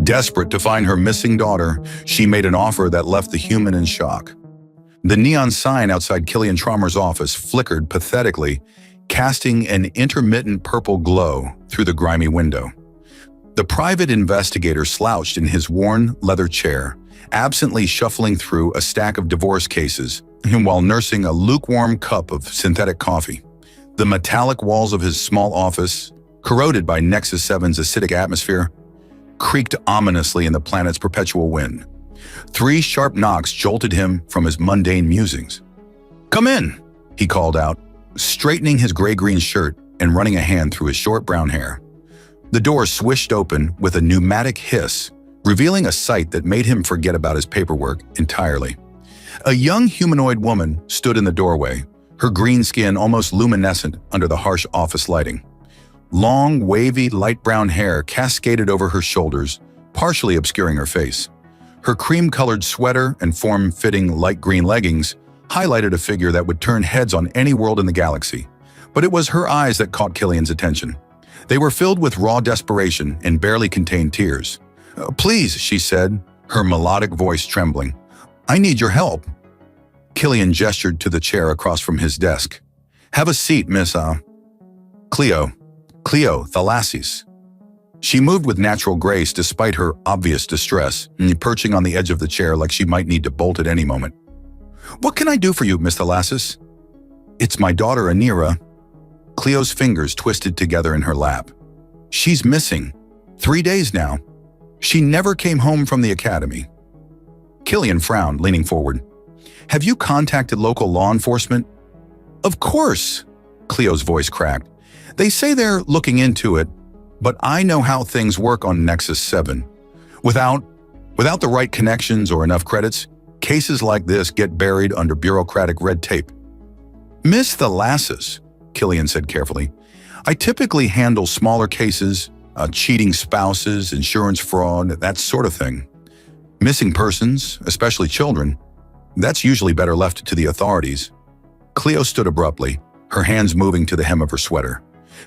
Desperate to find her missing daughter, she made an offer that left the human in shock. The neon sign outside Killian Traumer's office flickered pathetically, casting an intermittent purple glow through the grimy window. The private investigator slouched in his worn leather chair, absently shuffling through a stack of divorce cases while nursing a lukewarm cup of synthetic coffee. The metallic walls of his small office, corroded by Nexus 7's acidic atmosphere, creaked ominously in the planet's perpetual wind. 3 sharp knocks jolted him from his mundane musings. "Come in," he called out, straightening his gray-green shirt and running a hand through his short brown hair. The door swished open with a pneumatic hiss, revealing a sight that made him forget about his paperwork entirely. A young humanoid woman stood in the doorway, her green skin almost luminescent under the harsh office lighting. Long, wavy, light brown hair cascaded over her shoulders, partially obscuring her face. Her cream-colored sweater and form-fitting light green leggings highlighted a figure that would turn heads on any world in the galaxy. But it was her eyes that caught Killian's attention. They were filled with raw desperation and barely contained tears. "Please," she said, her melodic voice trembling. "I need your help." Killian gestured to the chair across from his desk. "Have a seat, Miss, Cleo Thalassis." She moved with natural grace despite her obvious distress, perching on the edge of the chair like she might need to bolt at any moment. "What can I do for you, Miss Thalassis?" "It's my daughter, Anira." Cleo's fingers twisted together in her lap. "She's missing. 3 days now. She never came home from the academy." Killian frowned, leaning forward. "Have you contacted local law enforcement?" "Of course," Cleo's voice cracked. "They say they're looking into it, but I know how things work on Nexus 7. Without the right connections or enough credits, cases like this get buried under bureaucratic red tape." "Miss Thalassis," Killian said carefully, "I typically handle smaller cases, cheating spouses, insurance fraud, that sort of thing. Missing persons, especially children, that's usually better left to the authorities." Cleo stood abruptly, her hands moving to the hem of her sweater.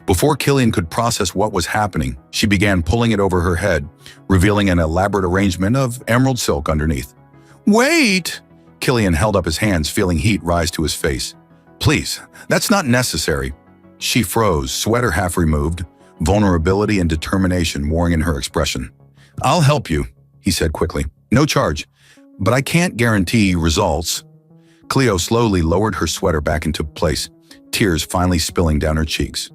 Before Killian could process what was happening, she began pulling it over her head, revealing an elaborate arrangement of emerald silk underneath. "Wait!" Killian held up his hands, feeling heat rise to his face. "Please, that's not necessary." She froze, sweater half removed, vulnerability and determination warring in her expression. "I'll help you," he said quickly. "No charge, but I can't guarantee results." Cleo slowly lowered her sweater back into place, tears finally spilling down her cheeks.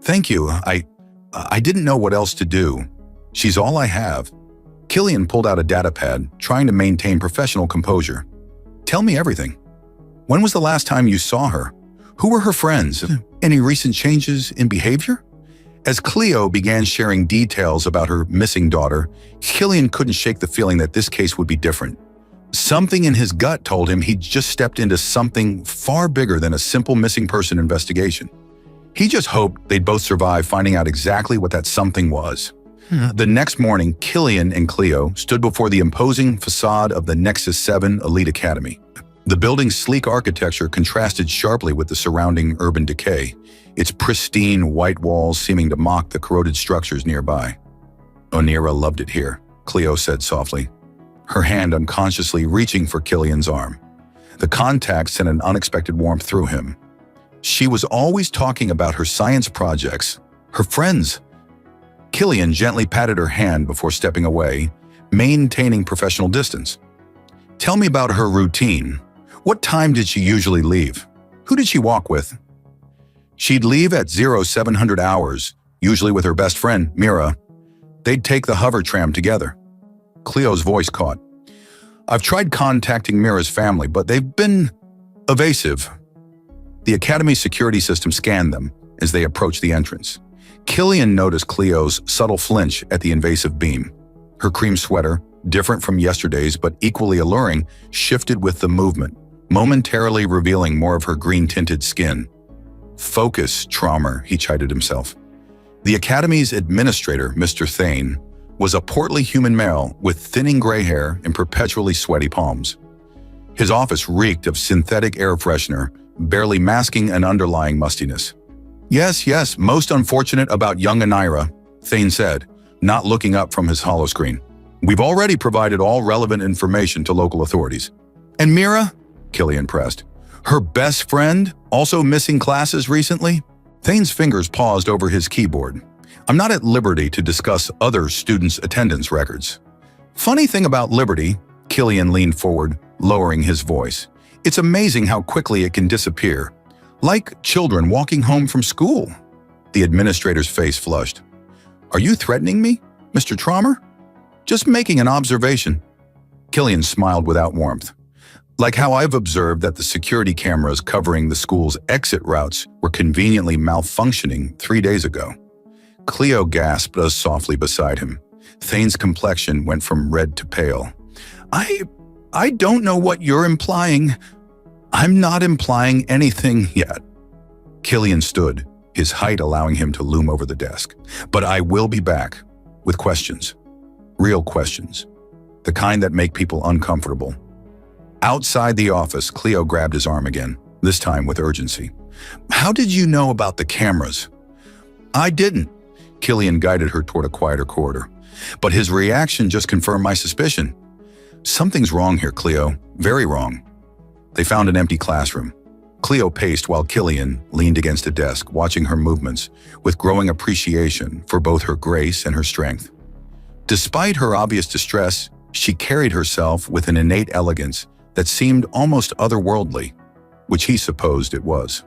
"Thank you. I didn't know what else to do. She's all I have." Killian pulled out a data pad, trying to maintain professional composure. "Tell me everything. When was the last time you saw her? Who were her friends? Any recent changes in behavior?" As Cleo began sharing details about her missing daughter, Killian couldn't shake the feeling that this case would be different. Something in his gut told him he'd just stepped into something far bigger than a simple missing person investigation. He just hoped they'd both survive finding out exactly what that something was. The next morning, Killian and Cleo stood before the imposing facade of the Nexus 7 Elite Academy. The building's sleek architecture contrasted sharply with the surrounding urban decay, its pristine white walls seeming to mock the corroded structures nearby. "Anira loved it here," Cleo said softly, her hand unconsciously reaching for Killian's arm. The contact sent an unexpected warmth through him. She was always talking about her science projects, her friends. Killian gently patted her hand before stepping away, maintaining professional distance. "Tell me about her routine. What time did she usually leave? Who did she walk with?" "She'd leave at 0700 hours, usually with her best friend, Mira. They'd take the hover tram together." Cleo's voice caught. "I've tried contacting Mira's family, but they've been evasive." The Academy's security system scanned them as they approached the entrance. Killian noticed Cleo's subtle flinch at the invasive beam. Her cream sweater, different from yesterday's but equally alluring, shifted with the movement, momentarily revealing more of her green-tinted skin. "Focus, Traumer," he chided himself. The Academy's administrator, Mr. Thane, was a portly human male with thinning gray hair and perpetually sweaty palms. His office reeked of synthetic air freshener, barely masking an underlying mustiness. Yes, most unfortunate about young Anira," Thane said, not looking up from his holoscreen. We've already provided all relevant information to local authorities. And Mira? Killian pressed. Her best friend, also missing classes recently? Thane's fingers paused over his keyboard. I'm not at liberty to discuss other students' attendance records. Funny thing about liberty, Killian leaned forward, lowering his voice. It's amazing how quickly it can disappear. Like children walking home from school. The administrator's face flushed. Are you threatening me, Mr. Trommer? Just making an observation. Killian smiled without warmth. Like how I've observed that the security cameras covering the school's exit routes were conveniently malfunctioning 3 days ago. Cleo gasped softly beside him. Thane's complexion went from red to pale. I don't know what you're implying. I'm not implying anything yet. Killian stood, his height allowing him to loom over the desk. But I will be back with questions. Real questions. The kind that make people uncomfortable. Outside the office, Cleo grabbed his arm again, this time with urgency. How did you know about the cameras? I didn't. Killian guided her toward a quieter corridor. But his reaction just confirmed my suspicion. Something's wrong here, Cleo. Very wrong. They found an empty classroom. Cleo paced while Killian leaned against a desk, watching her movements with growing appreciation for both her grace and her strength. Despite her obvious distress, she carried herself with an innate elegance that seemed almost otherworldly, which he supposed it was.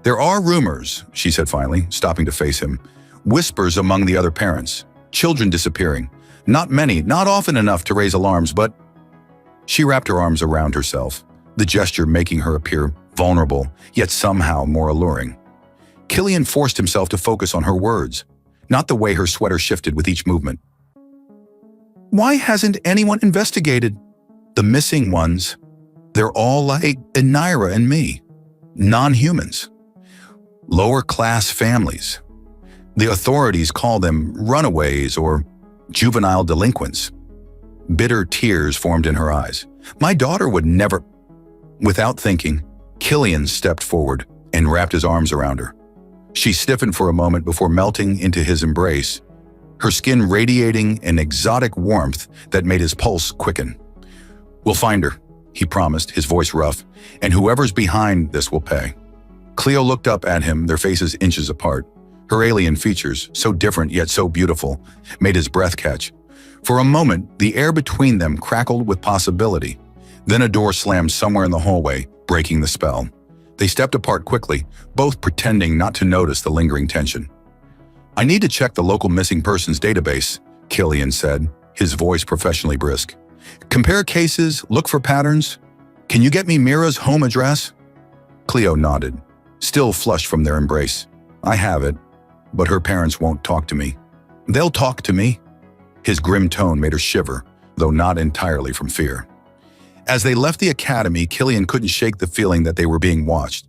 There are rumors, she said finally, stopping to face him, whispers among the other parents, children disappearing. Not many, not often enough to raise alarms, but… She wrapped her arms around herself, the gesture making her appear vulnerable, yet somehow more alluring. Killian forced himself to focus on her words, not the way her sweater shifted with each movement. Why hasn't anyone investigated? The missing ones, they're all like Naira and me, non-humans, lower-class families. The authorities call them runaways or juvenile delinquents. Bitter tears formed in her eyes. My daughter would never… Without thinking, Killian stepped forward and wrapped his arms around her. She stiffened for a moment before melting into his embrace, her skin radiating an exotic warmth that made his pulse quicken. We'll find her, he promised, his voice rough, and whoever's behind this will pay. Cleo looked up at him, their faces inches apart. Her alien features, so different yet so beautiful, made his breath catch. For a moment, the air between them crackled with possibility. Then a door slammed somewhere in the hallway, breaking the spell. They stepped apart quickly, both pretending not to notice the lingering tension. I need to check the local missing persons database, Killian said, his voice professionally brisk. Compare cases, look for patterns. Can you get me Mira's home address? Cleo nodded, still flushed from their embrace. I have it, but her parents won't talk to me. They'll talk to me. His grim tone made her shiver, though not entirely from fear. As they left the academy, Killian couldn't shake the feeling that they were being watched.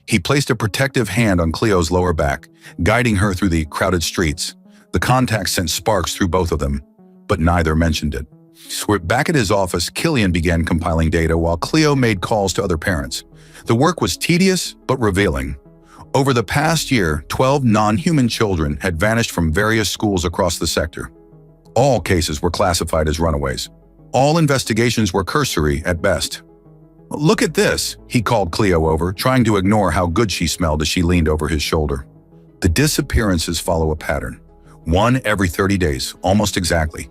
He placed a protective hand on Cleo's lower back, guiding her through the crowded streets. The contact sent sparks through both of them, but neither mentioned it. Back at his office, Killian began compiling data while Cleo made calls to other parents. The work was tedious but revealing. Over the past year, 12 non-human children had vanished from various schools across the sector. All cases were classified as runaways. All investigations were cursory at best. Look at this, he called Cleo over, trying to ignore how good she smelled as she leaned over his shoulder. The disappearances follow a pattern. One every 30 days, almost exactly.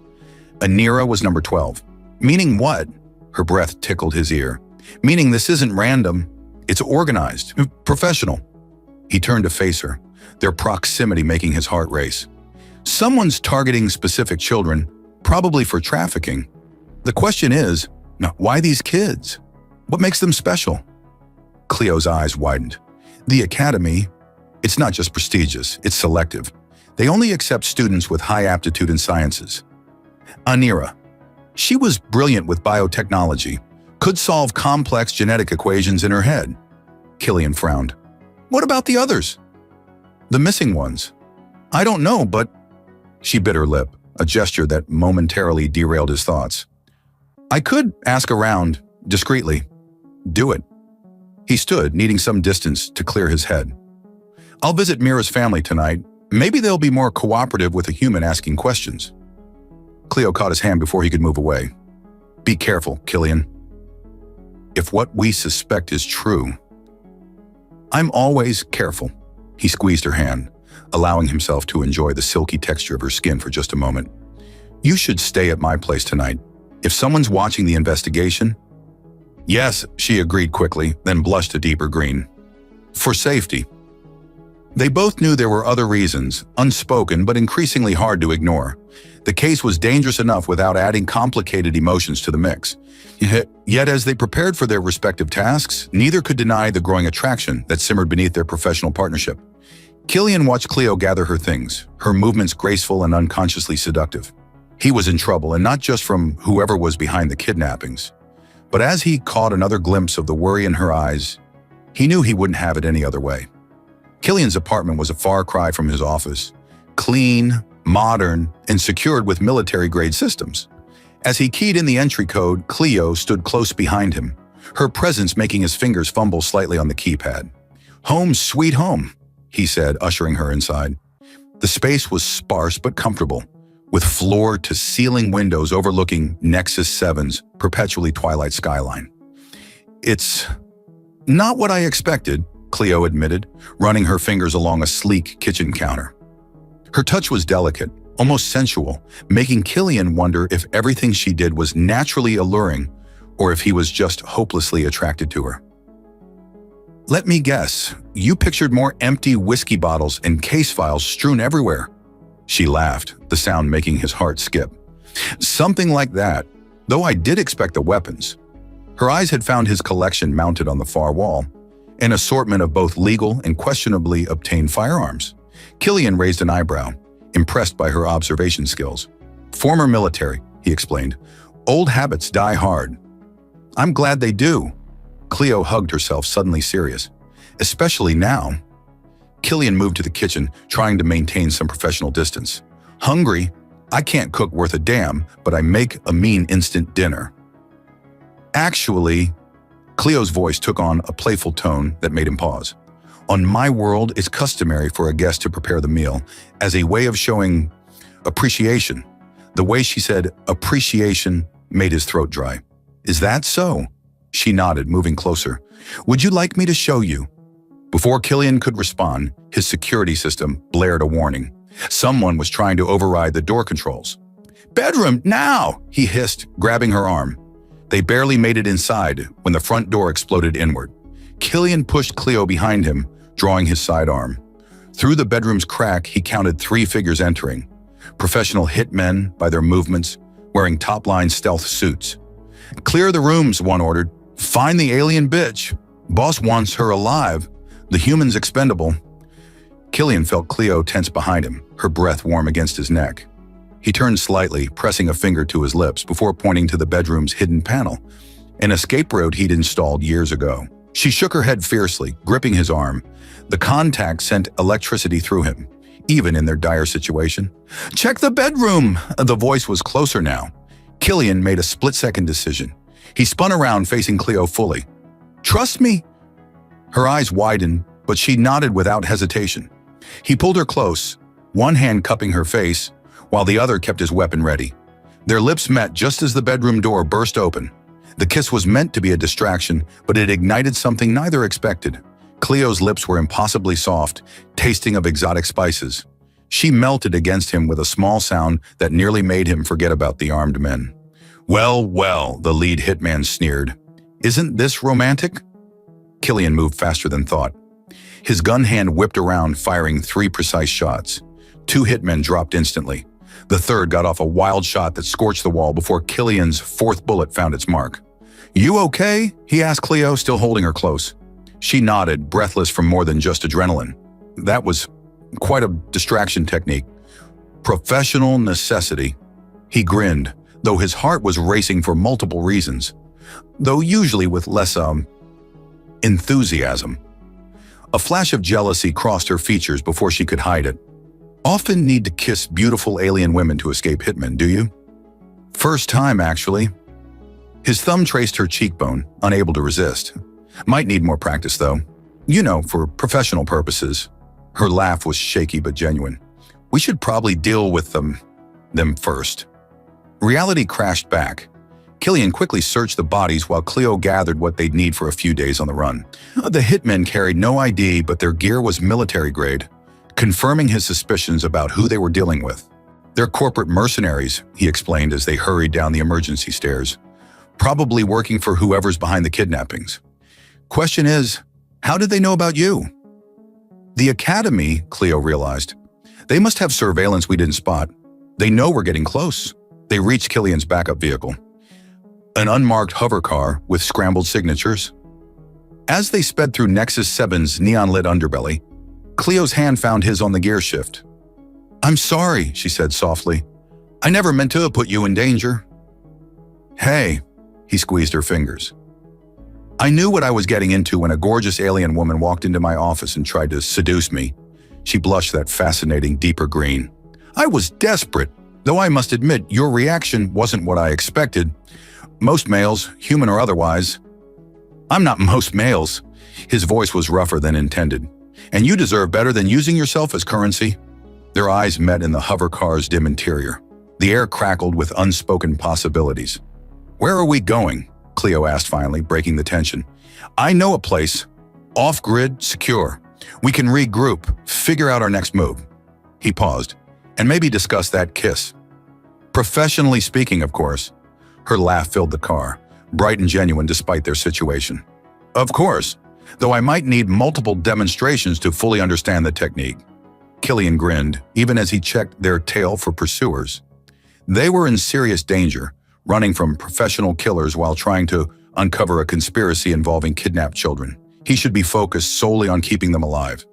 Anira was number 12. Meaning what? Her breath tickled his ear. Meaning this isn't random. It's organized, professional. He turned to face her, their proximity making his heart race. Someone's targeting specific children, probably for trafficking. The question is, why these kids? What makes them special? Cleo's eyes widened. The academy, it's not just prestigious, it's selective. They only accept students with high aptitude in sciences. Anira, she was brilliant with biotechnology, could solve complex genetic equations in her head. Killian frowned. What about the others? The missing ones? I don't know, but… She bit her lip, a gesture that momentarily derailed his thoughts. I could ask around, discreetly. Do it. He stood, needing some distance to clear his head. I'll visit Mira's family tonight. Maybe they'll be more cooperative with a human asking questions. Cleo caught his hand before he could move away. Be careful, Killian. If what we suspect is true, I'm always careful. He squeezed her hand, allowing himself to enjoy the silky texture of her skin for just a moment. You should stay at my place tonight. If someone's watching the investigation... Yes, she agreed quickly, then blushed a deeper green. For safety. They both knew there were other reasons, unspoken but increasingly hard to ignore. The case was dangerous enough without adding complicated emotions to the mix. Yet as they prepared for their respective tasks, neither could deny the growing attraction that simmered beneath their professional partnership. Killian watched Cleo gather her things, her movements graceful and unconsciously seductive. He was in trouble, and not just from whoever was behind the kidnappings. But as he caught another glimpse of the worry in her eyes, he knew he wouldn't have it any other way. Killian's apartment was a far cry from his office, clean, modern, and secured with military-grade systems. As he keyed in the entry code, Cleo stood close behind him, her presence making his fingers fumble slightly on the keypad. "Home sweet home," he said, ushering her inside. The space was sparse but comfortable, with floor-to-ceiling windows overlooking Nexus 7's perpetually twilight skyline. "It's not what I expected," Cleo admitted, running her fingers along a sleek kitchen counter. Her touch was delicate, almost sensual, making Killian wonder if everything she did was naturally alluring or if he was just hopelessly attracted to her. "Let me guess, you pictured more empty whiskey bottles and case files strewn everywhere." She laughed, the sound making his heart skip. "Something like that, though I did expect the weapons." Her eyes had found his collection mounted on the far wall, an assortment of both legal and questionably obtained firearms. Killian raised an eyebrow, impressed by her observation skills. "Former military," he explained. "Old habits die hard." "I'm glad they do." Cleo hugged herself, suddenly serious. "Especially now." Killian moved to the kitchen, trying to maintain some professional distance. "Hungry? I can't cook worth a damn, but I make a mean instant dinner." "Actually," Cleo's voice took on a playful tone that made him pause. "On my world, it's customary for a guest to prepare the meal as a way of showing appreciation." The way she said appreciation made his throat dry. "Is that so?" She nodded, moving closer. "Would you like me to show you?" Before Killian could respond, his security system blared a warning. Someone was trying to override the door controls. "Bedroom, now!" he hissed, grabbing her arm. They barely made it inside when the front door exploded inward. Killian pushed Cleo behind him, drawing his sidearm. Through the bedroom's crack, he counted 3 figures entering. Professional hitmen by their movements, wearing top-line stealth suits. "Clear the rooms," one ordered. "Find the alien bitch. Boss wants her alive. The human's expendable." Killian felt Cleo tense behind him, her breath warm against his neck. He turned slightly, pressing a finger to his lips before pointing to the bedroom's hidden panel, an escape route he'd installed years ago. She shook her head fiercely, gripping his arm. The contact sent electricity through him, even in their dire situation. "Check the bedroom!" The voice was closer now. Killian made a split-second decision. He spun around, facing Cleo fully. "Trust me?" Her eyes widened, but she nodded without hesitation. He pulled her close, one hand cupping her face, while the other kept his weapon ready. Their lips met just as the bedroom door burst open. The kiss was meant to be a distraction, but it ignited something neither expected. Cleo's lips were impossibly soft, tasting of exotic spices. She melted against him with a small sound that nearly made him forget about the armed men. "Well, well," the lead hitman sneered. "Isn't this romantic?" Killian moved faster than thought. His gun hand whipped around, firing 3 precise shots. 2 hitmen dropped instantly. The third got off a wild shot that scorched the wall before Killian's 4th bullet found its mark. "You okay?" he asked Cleo, still holding her close. She nodded, breathless from more than just adrenaline. That was quite a distraction technique. Professional necessity. He grinned, though his heart was racing for multiple reasons, though usually with less, enthusiasm. A flash of jealousy crossed her features before she could hide it. "Often need to kiss beautiful alien women to escape hitmen, do you?" "First time, actually." His thumb traced her cheekbone, unable to resist. "Might need more practice, though. You know, for professional purposes." Her laugh was shaky but genuine. "We should probably deal with them first." Reality crashed back. Killian quickly searched the bodies while Cleo gathered what they'd need for a few days on the run. The hitmen carried no ID, but their gear was military grade, confirming his suspicions about who they were dealing with. "They're corporate mercenaries," he explained as they hurried down the emergency stairs, "probably working for whoever's behind the kidnappings. Question is, how did they know about you?" "The Academy," Cleo realized. "They must have surveillance we didn't spot. They know we're getting close." They reached Killian's backup vehicle, an unmarked hover car with scrambled signatures. As they sped through Nexus 7's neon-lit underbelly, Cleo's hand found his on the gear shift. "I'm sorry," she said softly. "I never meant to put you in danger." "Hey," he squeezed her fingers. "I knew what I was getting into when a gorgeous alien woman walked into my office and tried to seduce me." She blushed that fascinating deeper green. "I was desperate, though I must admit your reaction wasn't what I expected. Most males, human or otherwise—" "I'm not most males." His voice was rougher than intended. "And you deserve better than using yourself as currency." Their eyes met in the hover car's dim interior. The air crackled with unspoken possibilities. "Where are we going?" Cleo asked finally, breaking the tension. "I know a place. Off-grid, secure. We can regroup, figure out our next move." He paused. "And maybe discuss that kiss." "Professionally speaking, of course." Her laugh filled the car, bright and genuine despite their situation. "Of course, though I might need multiple demonstrations to fully understand the technique." Killian grinned, even as he checked their tail for pursuers. They were in serious danger, running from professional killers while trying to uncover a conspiracy involving kidnapped children. He should be focused solely on keeping them alive.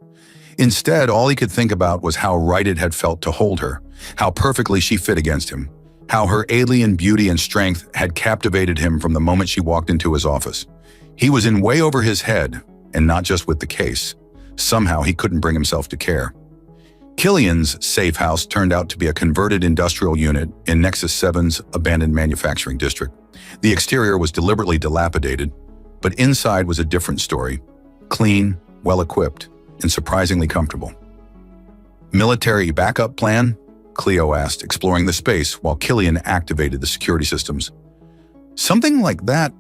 Instead, all he could think about was how right it had felt to hold her, how perfectly she fit against him, how her alien beauty and strength had captivated him from the moment she walked into his office. He was in way over his head, and not just with the case. Somehow he couldn't bring himself to care. Killian's safe house turned out to be a converted industrial unit in Nexus 7's abandoned manufacturing district. The exterior was deliberately dilapidated, but inside was a different story. Clean, well-equipped, and surprisingly comfortable. "Military backup plan?" Cleo asked, exploring the space while Killian activated the security systems. "Something like that."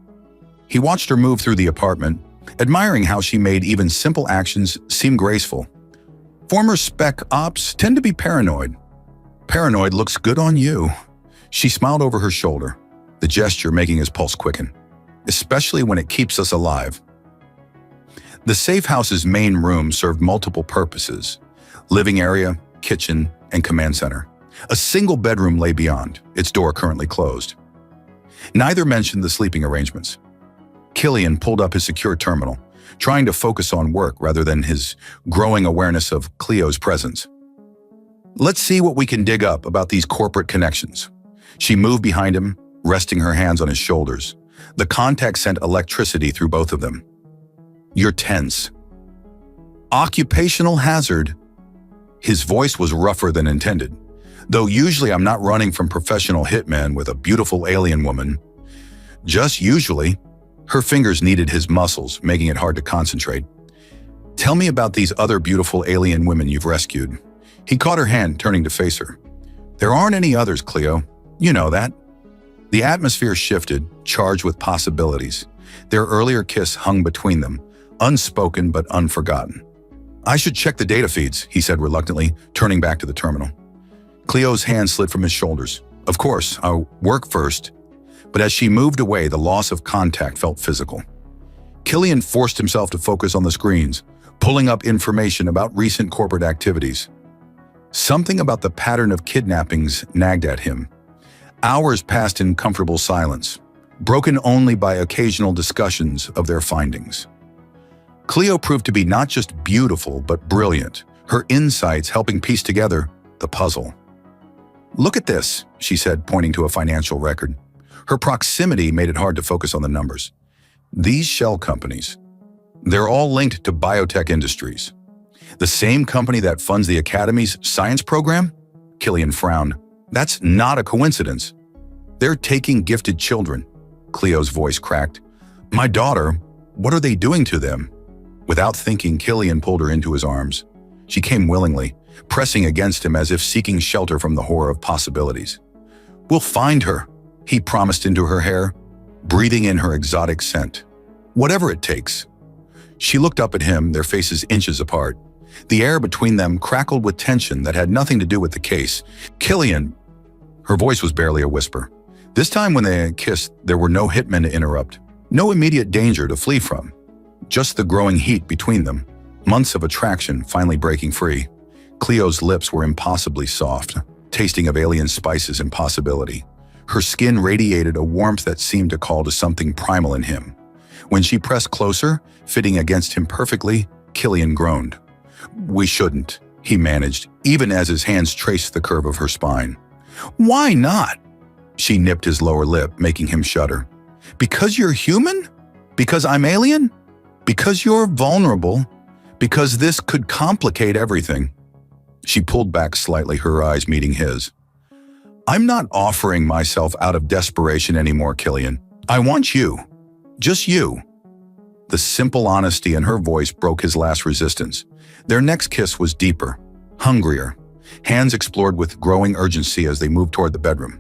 He watched her move through the apartment, admiring how she made even simple actions seem graceful. "Former spec ops tend to be paranoid." "Paranoid looks good on you." She smiled over her shoulder, the gesture making his pulse quicken, especially when it keeps us alive. The safe house's main room served multiple purposes: living area, kitchen, and command center. A single bedroom lay beyond, its door currently closed. Neither mentioned the sleeping arrangements. Killian pulled up his secure terminal, trying to focus on work rather than his growing awareness of Cleo's presence. "Let's see what we can dig up about these corporate connections." She moved behind him, resting her hands on his shoulders. The contact sent electricity through both of them. "You're tense." "Occupational hazard." His voice was rougher than intended. "Though usually I'm not running from professional hitmen with a beautiful alien woman. Just usually." Her fingers kneaded his muscles, making it hard to concentrate. "Tell me about these other beautiful alien women you've rescued." He caught her hand, turning to face her. "There aren't any others, Cleo. You know that." The atmosphere shifted, charged with possibilities. Their earlier kiss hung between them, unspoken but unforgotten. "I should check the data feeds," he said reluctantly, turning back to the terminal. Cleo's hand slid from his shoulders. "Of course, I'll work first." But as she moved away, the loss of contact felt physical. Killian forced himself to focus on the screens, pulling up information about recent corporate activities. Something about the pattern of kidnappings nagged at him. Hours passed in comfortable silence, broken only by occasional discussions of their findings. Cleo proved to be not just beautiful, but brilliant, her insights helping piece together the puzzle. "Look at this," she said, pointing to a financial record. Her proximity made it hard to focus on the numbers. "These shell companies, they're all linked to biotech industries. The same company that funds the Academy's science program?" Killian frowned. "That's not a coincidence. They're taking gifted children." Cleo's voice cracked. "My daughter, what are they doing to them?" Without thinking, Killian pulled her into his arms. She came willingly, pressing against him as if seeking shelter from the horror of possibilities. "We'll find her," he promised into her hair, breathing in her exotic scent. "Whatever it takes." She looked up at him, their faces inches apart. The air between them crackled with tension that had nothing to do with the case. "Killian," her voice was barely a whisper. This time when they kissed, there were no hitmen to interrupt, no immediate danger to flee from. Just the growing heat between them, months of attraction finally breaking free. Cleo's lips were impossibly soft, tasting of alien spices and possibility. Her skin radiated a warmth that seemed to call to something primal in him. When she pressed closer, fitting against him perfectly, Killian groaned. "We shouldn't," he managed, even as his hands traced the curve of her spine. "Why not?" She nipped his lower lip, making him shudder. "Because you're human? Because I'm alien? Because you're vulnerable? Because this could complicate everything." She pulled back slightly, her eyes meeting his. "I'm not offering myself out of desperation anymore, Killian. I want you. Just you." The simple honesty in her voice broke his last resistance. Their next kiss was deeper, hungrier. Hands explored with growing urgency as they moved toward the bedroom.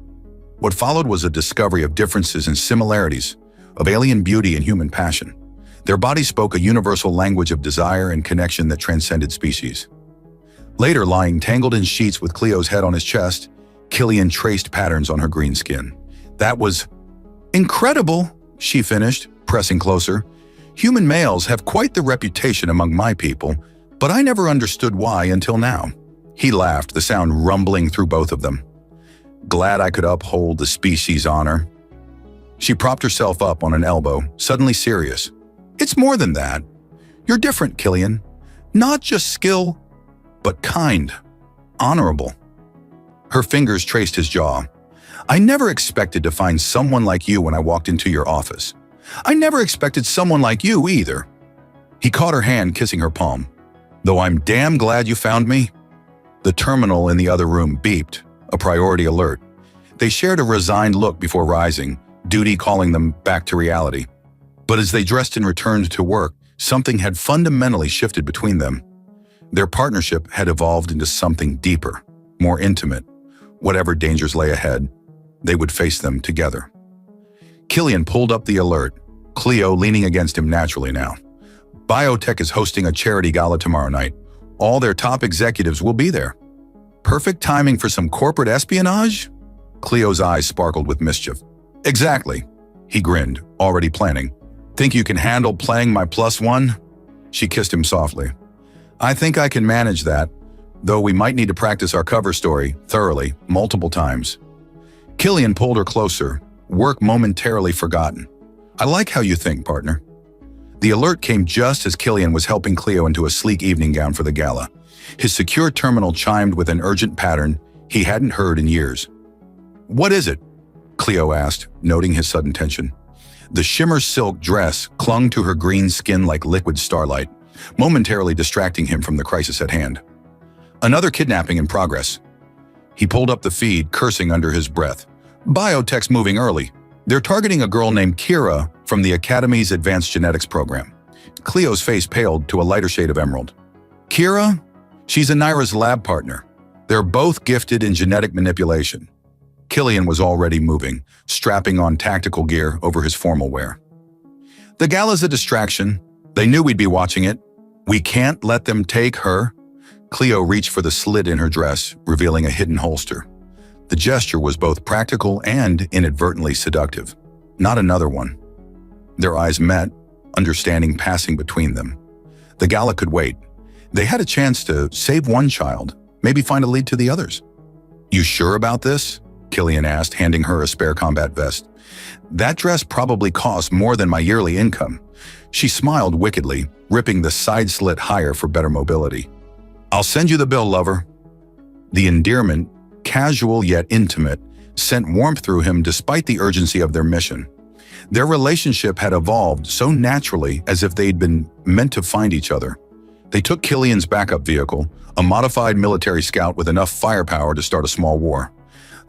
What followed was a discovery of differences and similarities, of alien beauty and human passion. Their bodies spoke a universal language of desire and connection that transcended species. Later, lying tangled in sheets with Cleo's head on his chest, Killian traced patterns on her green skin. "That was incredible," she finished, pressing closer. "Human males have quite the reputation among my people, but I never understood why until now." He laughed, the sound rumbling through both of them. "Glad I could uphold the species' honor." She propped herself up on an elbow, suddenly serious. "It's more than that. You're different, Killian. Not just skill, but kind, honorable." Her fingers traced his jaw. "I never expected to find someone like you when I walked into your office. I never expected someone like you either." He caught her hand, kissing her palm. "Though I'm damn glad you found me." The terminal in the other room beeped, a priority alert. They shared a resigned look before rising, duty calling them back to reality. But as they dressed and returned to work, something had fundamentally shifted between them. Their partnership had evolved into something deeper, more intimate. Whatever dangers lay ahead, they would face them together. Killian pulled up the alert, Cleo leaning against him naturally now. Biotech is hosting a charity gala tomorrow night. All their top executives will be there. Perfect timing for some corporate espionage? Cleo's eyes sparkled with mischief. "Exactly," he grinned, already planning. "Think you can handle playing my +1? She kissed him softly. "I think I can manage that, though we might need to practice our cover story thoroughly, multiple times." Killian pulled her closer, work momentarily forgotten. "I like how you think, partner." The alert came just as Killian was helping Cleo into a sleek evening gown for the gala. His secure terminal chimed with an urgent pattern he hadn't heard in years. "What is it?" Cleo asked, noting his sudden tension. The shimmer silk dress clung to her green skin like liquid starlight, momentarily distracting him from the crisis at hand. "Another kidnapping in progress." He pulled up the feed, cursing under his breath. "Biotech's moving early. They're targeting a girl named Kira from the Academy's Advanced Genetics program." Cleo's face paled to a lighter shade of emerald. "Kira? She's Anira's lab partner. They're both gifted in genetic manipulation." Killian was already moving, strapping on tactical gear over his formal wear. "The gala's a distraction. They knew we'd be watching it. We can't let them take her." Cleo reached for the slit in her dress, revealing a hidden holster. The gesture was both practical and inadvertently seductive. Not another one. Their eyes met, understanding passing between them. The gala could wait. They had a chance to save one child, maybe find a lead to the others. "You sure about this?" Killian asked, handing her a spare combat vest. "That dress probably cost more than my yearly income." She smiled wickedly, ripping the side slit higher for better mobility. "I'll send you the bill, lover." The endearment, casual yet intimate, sent warmth through him despite the urgency of their mission. Their relationship had evolved so naturally as if they'd been meant to find each other. They took Killian's backup vehicle, a modified military scout with enough firepower to start a small war.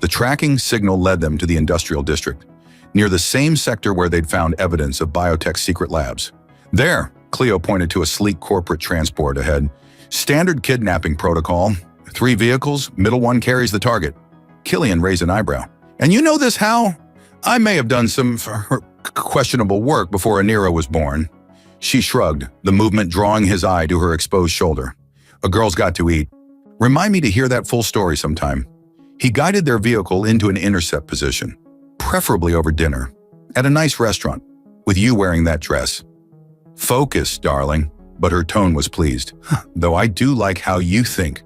The tracking signal led them to the industrial district, near the same sector where they'd found evidence of biotech's secret labs. "There," Cleo pointed to a sleek corporate transport ahead. "Standard kidnapping protocol. 3 vehicles, middle one carries the target." Killian raised an eyebrow. And you know this how? I may have done some questionable work before Anira was born. She shrugged, the movement drawing his eye to her exposed shoulder. A girl's got to eat. Remind me to hear that full story sometime. He guided their vehicle into an intercept position, preferably over dinner, at a nice restaurant, with you wearing that dress. Focus, darling, but her tone was pleased. Though I do like how you think.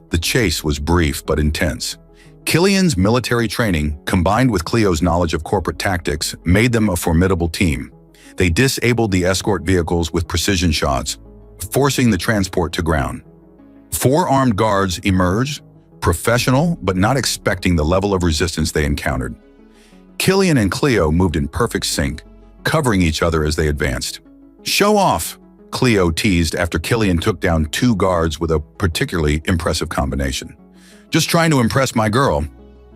The chase was brief but intense. Killian's military training, combined with Cleo's knowledge of corporate tactics, made them a formidable team. They disabled the escort vehicles with precision shots, forcing the transport to ground. 4 armed guards emerged, professional but not expecting the level of resistance they encountered. Killian and Cleo moved in perfect sync, covering each other as they advanced. "Show off," Cleo teased after Killian took down 2 guards with a particularly impressive combination. "Just trying to impress my girl."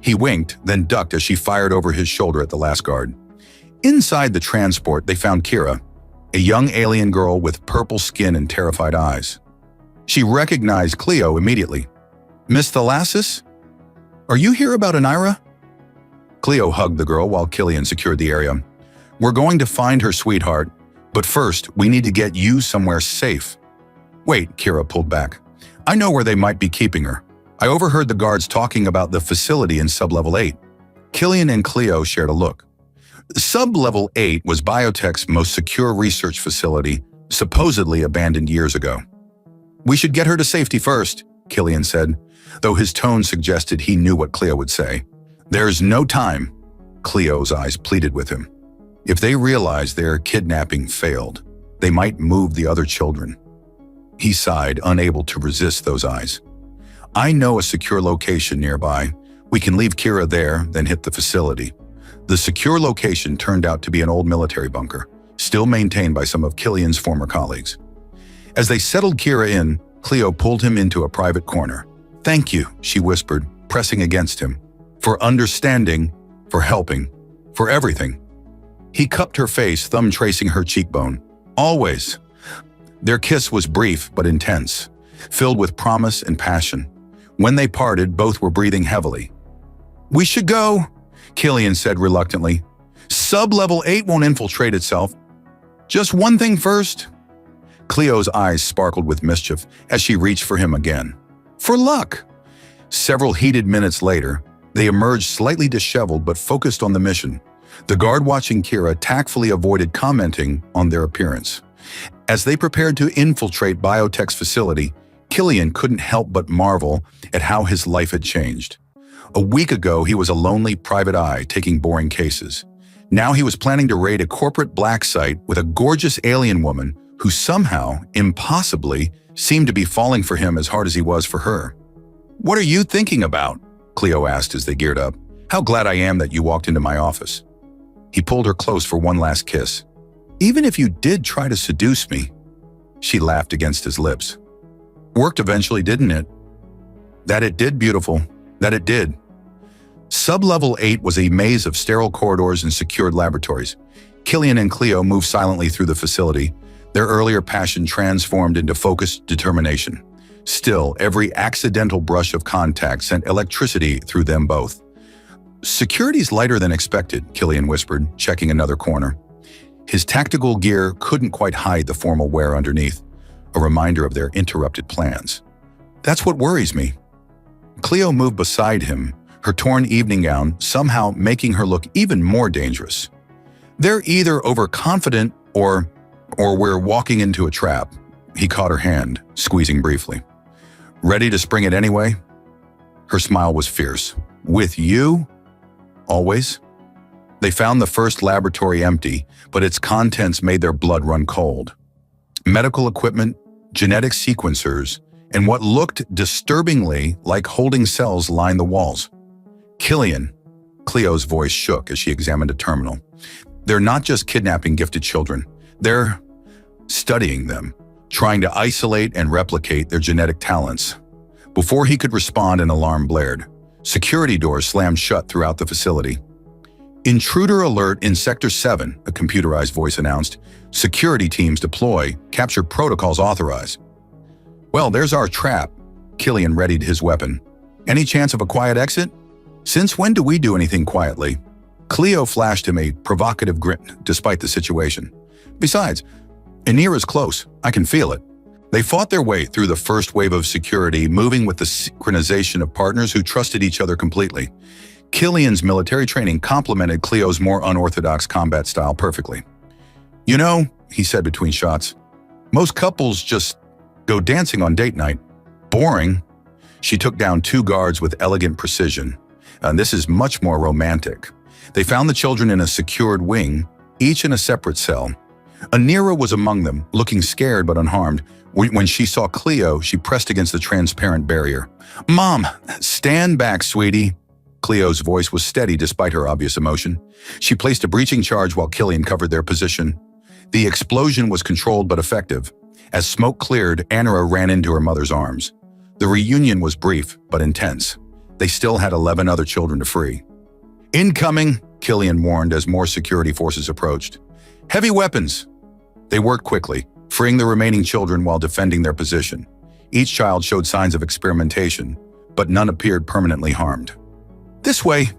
He winked, then ducked as she fired over his shoulder at the last guard. Inside the transport, they found Kira, a young alien girl with purple skin and terrified eyes. She recognized Cleo immediately. "Miss Thalasis? Are you here about Anira?" Cleo hugged the girl while Killian secured the area. "We're going to find her, sweetheart, but first, we need to get you somewhere safe." "Wait," Kira pulled back. "I know where they might be keeping her. I overheard the guards talking about the facility in Sub-Level 8. Killian and Cleo shared a look. Sub-Level 8 was biotech's most secure research facility, supposedly abandoned years ago. "We should get her to safety first," Killian said, though his tone suggested he knew what Cleo would say. "There's no time," Cleo's eyes pleaded with him. "If they realize their kidnapping failed, they might move the other children." He sighed, unable to resist those eyes. "I know a secure location nearby. We can leave Kira there, then hit the facility." The secure location turned out to be an old military bunker, still maintained by some of Killian's former colleagues. As they settled Kira in, Cleo pulled him into a private corner. "Thank you," she whispered, pressing against him. "For understanding, for helping, for everything." He cupped her face, thumb tracing her cheekbone. "Always." Their kiss was brief but intense, filled with promise and passion. When they parted, both were breathing heavily. "We should go," Killian said reluctantly. "Sub-Level 8 won't infiltrate itself. Just one thing first." Cleo's eyes sparkled with mischief as she reached for him again. "For luck." Several heated minutes later, they emerged slightly disheveled but focused on the mission. The guard watching Kira tactfully avoided commenting on their appearance. As they prepared to infiltrate biotech's facility, Killian couldn't help but marvel at how his life had changed. A week ago, he was a lonely private eye taking boring cases. Now he was planning to raid a corporate black site with a gorgeous alien woman who somehow, impossibly, seemed to be falling for him as hard as he was for her. "What are you thinking about?" Cleo asked as they geared up. "How glad I am that you walked into my office." He pulled her close for one last kiss. "Even if you did try to seduce me," she laughed against his lips. "Worked eventually, didn't it?" "That it did, beautiful. That it did." Sub-Level 8 was a maze of sterile corridors and secured laboratories. Killian and Cleo moved silently through the facility, their earlier passion transformed into focused determination. Still, every accidental brush of contact sent electricity through them both. "Security's lighter than expected," Killian whispered, checking another corner. His tactical gear couldn't quite hide the formal wear underneath, a reminder of their interrupted plans. "That's what worries me." Cleo moved beside him, her torn evening gown somehow making her look even more dangerous. "They're either overconfident or we're walking into a trap." He caught her hand, squeezing briefly. "Ready to spring it anyway?" Her smile was fierce. "With you? Always?" They found the first laboratory empty, but its contents made their blood run cold. Medical equipment, genetic sequencers, and what looked disturbingly like holding cells lined the walls. "Killian," Cleo's voice shook as she examined a terminal. "They're not just kidnapping gifted children. They're studying them, trying to isolate and replicate their genetic talents." Before he could respond, an alarm blared. Security doors slammed shut throughout the facility. "Intruder alert in Sector 7, a computerized voice announced. "Security teams deploy, capture protocols authorized." "Well, there's our trap." Killian readied his weapon. "Any chance of a quiet exit?" Since when do we do anything quietly? Cleo flashed him a provocative grin despite the situation. Besides, Inira's close. I can feel it. They fought their way through the first wave of security, moving with the synchronization of partners who trusted each other completely. Killian's military training complemented Cleo's more unorthodox combat style perfectly. You know, he said between shots, most couples just go dancing on date night. Boring. She took down 2 guards with elegant precision. And this is much more romantic. They found the children in a secured wing, each in a separate cell. Inira was among them, looking scared but unharmed. When she saw Cleo, she pressed against the transparent barrier. Mom, stand back, sweetie. Cleo's voice was steady despite her obvious emotion. She placed a breaching charge while Killian covered their position. The explosion was controlled but effective. As smoke cleared, Inira ran into her mother's arms. The reunion was brief but intense. They still had 11 other children to free. Incoming, Killian warned as more security forces approached. Heavy weapons. They worked quickly, freeing the remaining children while defending their position. Each child showed signs of experimentation, but none appeared permanently harmed. This way,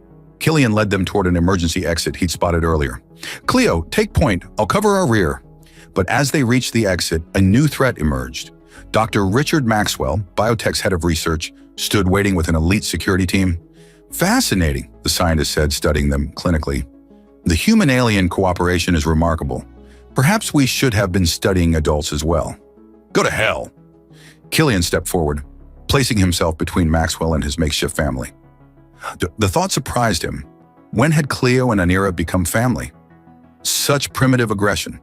Killian led them toward an emergency exit he'd spotted earlier. Cleo, take point. I'll cover our rear. But as they reached the exit, a new threat emerged. Dr. Richard Maxwell, biotech's head of research, stood waiting with an elite security team. Fascinating, the scientist said, studying them clinically. The human-alien cooperation is remarkable. Perhaps we should have been studying adults as well. Go to hell. Killian stepped forward, placing himself between Maxwell and his makeshift family. The thought surprised him. When had Cleo and Inira become family? Such primitive aggression.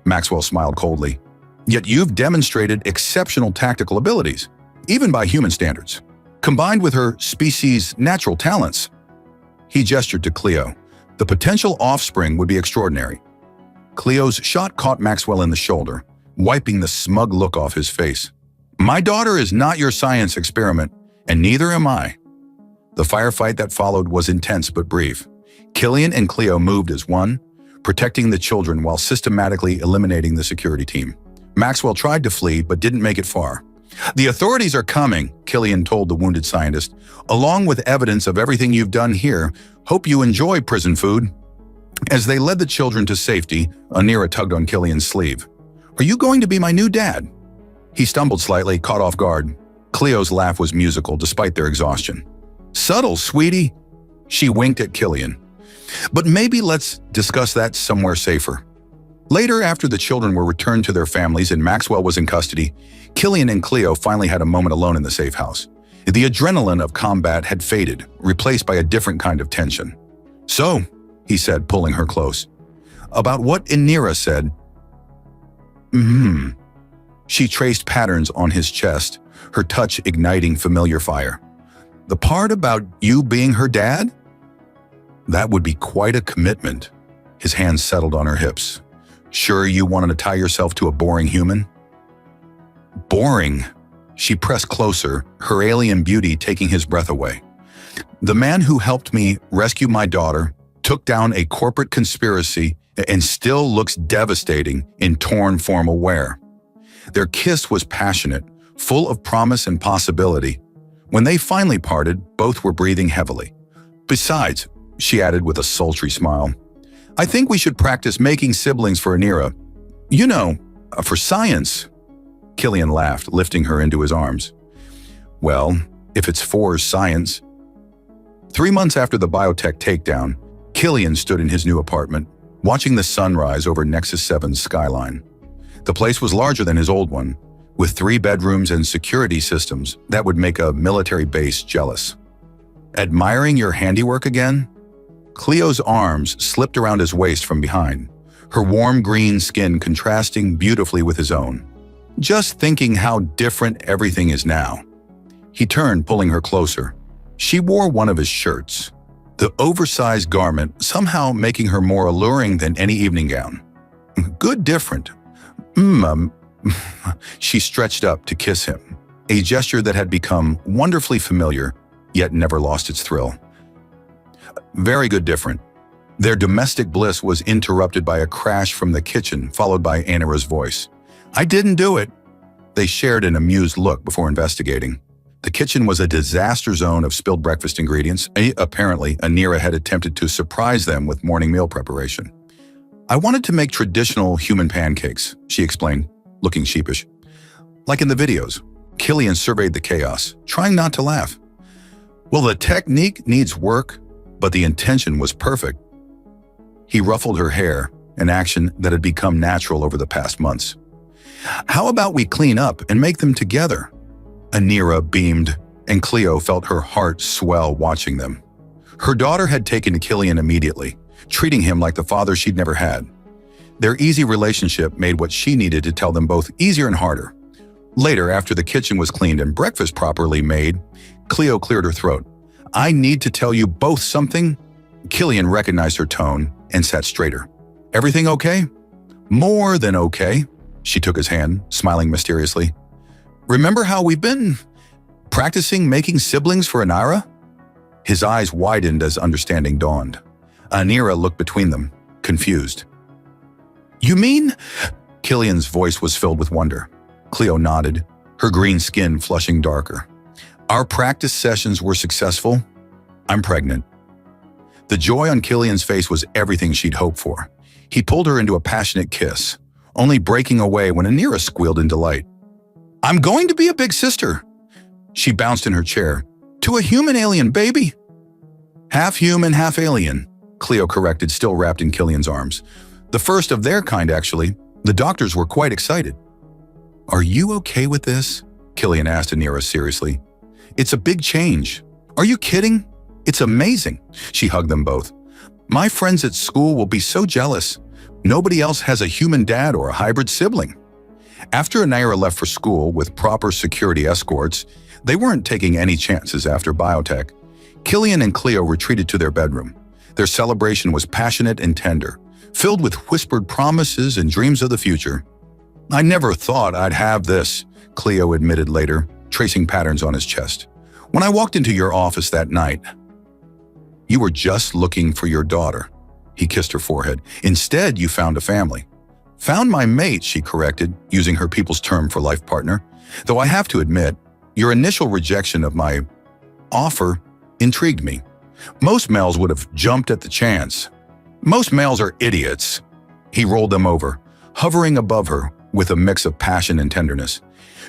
Maxwell smiled coldly. Yet you've demonstrated exceptional tactical abilities, even by human standards, combined with her species' natural talents. He gestured to Cleo. The potential offspring would be extraordinary. Cleo's shot caught Maxwell in the shoulder, wiping the smug look off his face. My daughter is not your science experiment, and neither am I. The firefight that followed was intense but brief. Killian and Cleo moved as one, protecting the children while systematically eliminating the security team. Maxwell tried to flee but didn't make it far. The authorities are coming, Killian told the wounded scientist, along with evidence of everything you've done here. Hope you enjoy prison food. As they led the children to safety, Inira tugged on Killian's sleeve. Are you going to be my new dad? He stumbled slightly, caught off guard. Cleo's laugh was musical despite their exhaustion. Subtle, sweetie. She winked at Killian. But maybe let's discuss that somewhere safer. Later, after the children were returned to their families and Maxwell was in custody, Killian and Cleo finally had a moment alone in the safe house. The adrenaline of combat had faded, replaced by a different kind of tension. So, he said, pulling her close. About what Inira said. She traced patterns on his chest, her touch igniting familiar fire. The part about you being her dad? That would be quite a commitment. His hands settled on her hips. Sure you wanted to tie yourself to a boring human? Boring. She pressed closer, her alien beauty taking his breath away. The man who helped me rescue my daughter took down a corporate conspiracy and still looks devastating in torn formal wear. Their kiss was passionate, full of promise and possibility. When they finally parted, both were breathing heavily. Besides, she added with a sultry smile, I think we should practice making siblings for Inira. You know, for science. Killian laughed, lifting her into his arms. Well, if it's for science. 3 months after the biotech takedown, Killian stood in his new apartment, watching the sunrise over Nexus 7's skyline. The place was larger than his old one, with 3 bedrooms and security systems that would make a military base jealous. Admiring your handiwork again? Cleo's arms slipped around his waist from behind, her warm green skin contrasting beautifully with his own. Just thinking how different everything is now. He turned, pulling her closer. She wore one of his shirts, the oversized garment somehow making her more alluring than any evening gown. Good different. She stretched up to kiss him, a gesture that had become wonderfully familiar, yet never lost its thrill. Very good different. Their domestic bliss was interrupted by a crash from the kitchen, followed by Inira's voice. I didn't do it. They shared an amused look before investigating. The kitchen was a disaster zone of spilled breakfast ingredients. Apparently, Anira had attempted to surprise them with morning meal preparation. "I wanted to make traditional human pancakes," she explained, looking sheepish. Like in the videos, Killian surveyed the chaos, trying not to laugh. "Well, the technique needs work, but the intention was perfect." He ruffled her hair, an action that had become natural over the past months. "How about we clean up and make them together?" Anira beamed, and Cleo felt her heart swell watching them. Her daughter had taken to Killian immediately, treating him like the father she'd never had. Their easy relationship made what she needed to tell them both easier and harder. Later, after the kitchen was cleaned and breakfast properly made, Cleo cleared her throat. "I need to tell you both something." Killian recognized her tone and sat straighter. "Everything okay?" "More than okay." She took his hand, smiling mysteriously. "Remember how we've been practicing making siblings for Anira?" His eyes widened as understanding dawned. Anira looked between them, confused. "You mean?" Killian's voice was filled with wonder. Cleo nodded, her green skin flushing darker. "Our practice sessions were successful. I'm pregnant." The joy on Killian's face was everything she'd hoped for. He pulled her into a passionate kiss, only breaking away when Anira squealed in delight. "I'm going to be a big sister." She bounced in her chair. "To a human alien baby?" "Half human, half alien," Cleo corrected, still wrapped in Killian's arms. "The first of their kind, actually." The doctors were quite excited. "Are you okay with this?" Killian asked Anira seriously. "It's a big change." "Are you kidding? It's amazing." She hugged them both. "My friends at school will be so jealous. Nobody else has a human dad or a hybrid sibling." After Anira left for school with proper security escorts, they weren't taking any chances after biotech. Killian and Cleo retreated to their bedroom. Their celebration was passionate and tender, filled with whispered promises and dreams of the future. "I never thought I'd have this," Cleo admitted later, tracing patterns on his chest. "When I walked into your office that night, you were just looking for your daughter." He kissed her forehead. "Instead, you found a family." "Found my mate," she corrected, using her people's term for life partner. "Though I have to admit, your initial rejection of my offer intrigued me. Most males would have jumped at the chance. Most males are idiots." He rolled them over, hovering above her with a mix of passion and tenderness.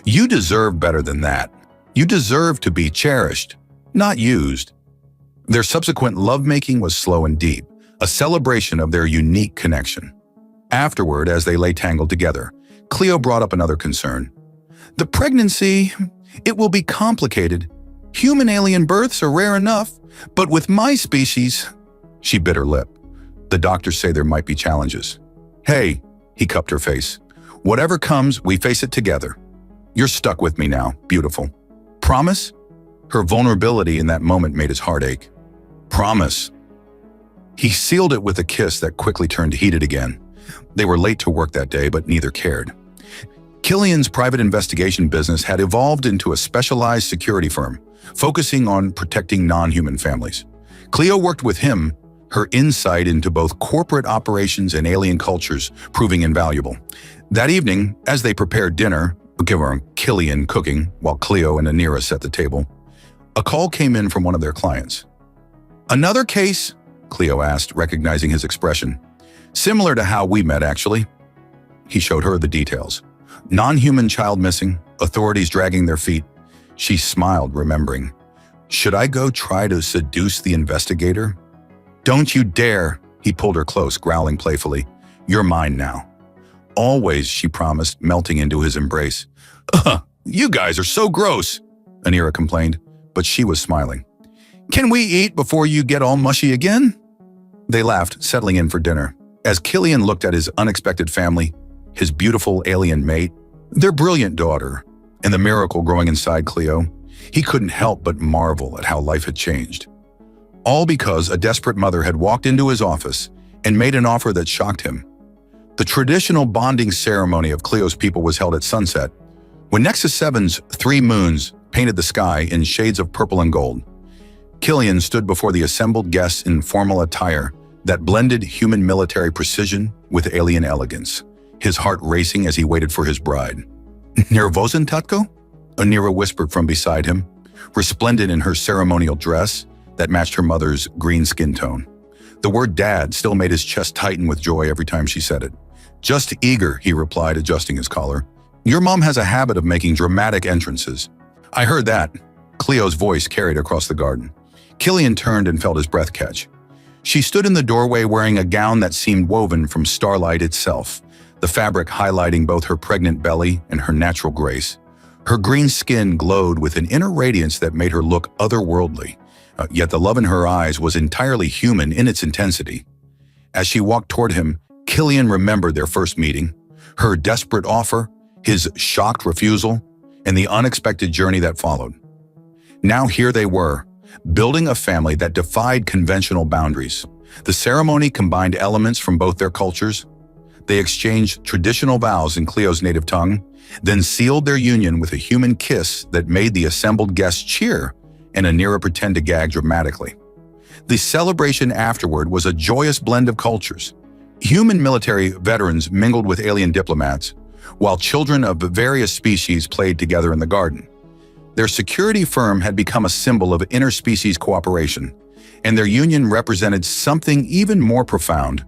"You deserve better than that. You deserve to be cherished, not used." Their subsequent lovemaking was slow and deep, a celebration of their unique connection. Afterward, as they lay tangled together, Cleo brought up another concern. "The pregnancy, it will be complicated. Human-alien births are rare enough, but with my species..." She bit her lip. "The doctors say there might be challenges." "Hey," he cupped her face. "Whatever comes, we face it together. You're stuck with me now, beautiful. Promise?" Her vulnerability in that moment made his heart ache. "Promise." He sealed it with a kiss that quickly turned heated again. They were late to work that day, but neither cared. Killian's private investigation business had evolved into a specialized security firm, focusing on protecting non-human families. Cleo worked with him, her insight into both corporate operations and alien cultures proving invaluable. That evening, as they prepared dinner, Killian cooking while Cleo and Anira set the table, a call came in from one of their clients. "Another case?" Cleo asked, recognizing his expression. "Similar to how we met, actually." He showed her the details. Non-human child missing, authorities dragging their feet. She smiled, remembering. "Should I go try to seduce the investigator?" "Don't you dare!" He pulled her close, growling playfully. "You're mine now." "Always," she promised, melting into his embrace. "Ugh, you guys are so gross," Anira complained, but she was smiling. "Can we eat before you get all mushy again?" They laughed, settling in for dinner. As Killian looked at his unexpected family, his beautiful alien mate, their brilliant daughter, and the miracle growing inside Cleo, he couldn't help but marvel at how life had changed. All because a desperate mother had walked into his office and made an offer that shocked him. The traditional bonding ceremony of Cleo's people was held at sunset, when Nexus 7's 3 moons painted the sky in shades of purple and gold. Killian stood before the assembled guests in formal attire that blended human military precision with alien elegance, his heart racing as he waited for his bride. "Nervosen, Tatko?" Anira whispered from beside him. resplendent in her ceremonial dress that matched her mother's green skin tone. The word dad still made his chest tighten with joy every time she said it. "Just eager," he replied, adjusting his collar. "Your mom has a habit of making dramatic entrances." "I heard that," Cleo's voice carried across the garden. Killian turned and felt his breath catch. She stood in the doorway wearing a gown that seemed woven from starlight itself, the fabric highlighting both her pregnant belly and her natural grace. Her green skin glowed with an inner radiance that made her look otherworldly, yet the love in her eyes was entirely human in its intensity. As she walked toward him, Killian remembered their first meeting, her desperate offer, his shocked refusal, and the unexpected journey that followed. Now here they were, building a family that defied conventional boundaries. The ceremony combined elements from both their cultures. They exchanged traditional vows in Cleo's native tongue, then sealed their union with a human kiss that made the assembled guests cheer and Anira pretend to gag dramatically. The celebration afterward was a joyous blend of cultures. Human military veterans mingled with alien diplomats, while children of various species played together in the garden. Their security firm had become a symbol of interspecies cooperation, and their union represented something even more profound: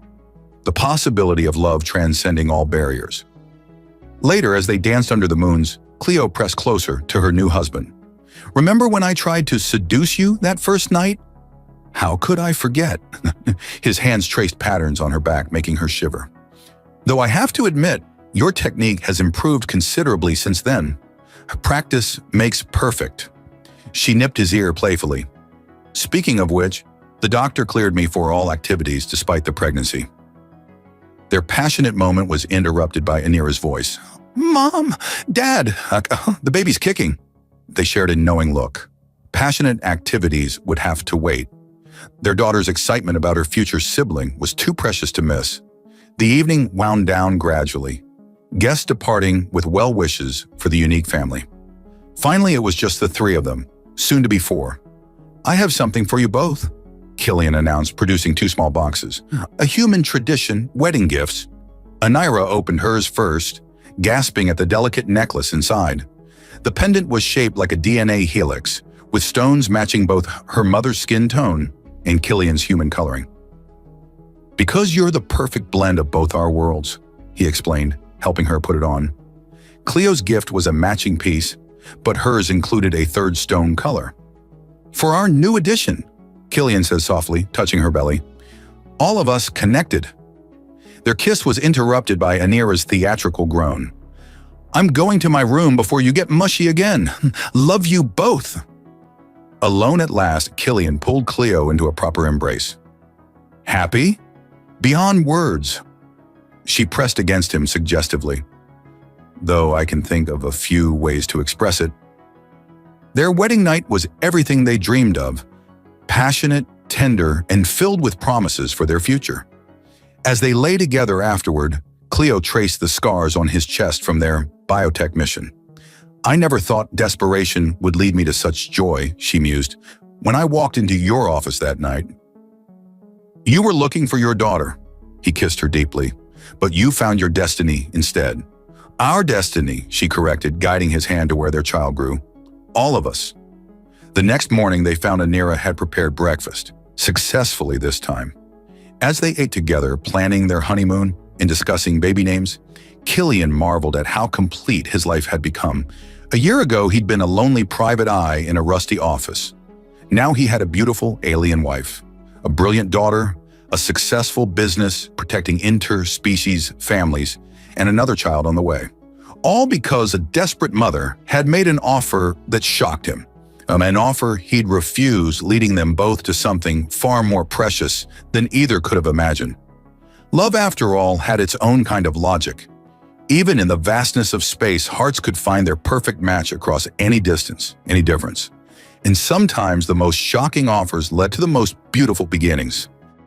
the possibility of love transcending all barriers. Later, as they danced under the moons, Cleo pressed closer to her new husband. "Remember when I tried to seduce you that first night?" "How could I forget?" His hands traced patterns on her back, making her shiver. "Though I have to admit, your technique has improved considerably since then. Practice makes perfect." She nipped his ear playfully. "Speaking of which, the doctor cleared me for all activities despite the pregnancy." Their passionate moment was interrupted by Anira's voice. "Mom! Dad! The baby's kicking." They shared a knowing look. Passionate activities would have to wait. Their daughter's excitement about her future sibling was too precious to miss. The evening wound down gradually, guests departing with well wishes for the unique family. Finally, it was just the three of them, soon to be four. "I have something for you both," Killian announced, producing two small boxes. "A human tradition, wedding gifts." Anira opened hers first, gasping at the delicate necklace inside. The pendant was shaped like a DNA helix, with stones matching both her mother's skin tone and Killian's human coloring. "Because you're the perfect blend of both our worlds," he explained, helping her put it on. Cleo's gift was a matching piece, but hers included a third stone color. "For our new addition," Killian said softly, touching her belly. "All of us connected." Their kiss was interrupted by Anira's theatrical groan. "I'm going to my room before you get mushy again. Love you both." Alone at last, Killian pulled Cleo into a proper embrace. "Happy? Beyond words." She pressed against him suggestively, "Though I can think of a few ways to express it." Their wedding night was everything they dreamed of, passionate, tender, and filled with promises for their future. As they lay together afterward, Cleo traced the scars on his chest from their biotech mission. "I never thought desperation would lead me to such joy," she mused, "when I walked into your office that night." "You were looking for your daughter," he kissed her deeply, "but you found your destiny instead." "Our destiny," she corrected, guiding his hand to where their child grew. "All of us." The next morning, they found Anira had prepared breakfast, successfully this time. As they ate together, planning their honeymoon and discussing baby names, Killian marveled at how complete his life had become. A year ago, he'd been a lonely private eye in a rusty office. Now he had a beautiful alien wife, a brilliant daughter, a successful business protecting interspecies families, and another child on the way. All because a desperate mother had made an offer that shocked him. An offer he'd refused, leading them both to something far more precious than either could have imagined. Love, after all, had its own kind of logic. Even in the vastness of space, hearts could find their perfect match across any distance, any difference. And sometimes the most shocking offers led to the most beautiful beginnings.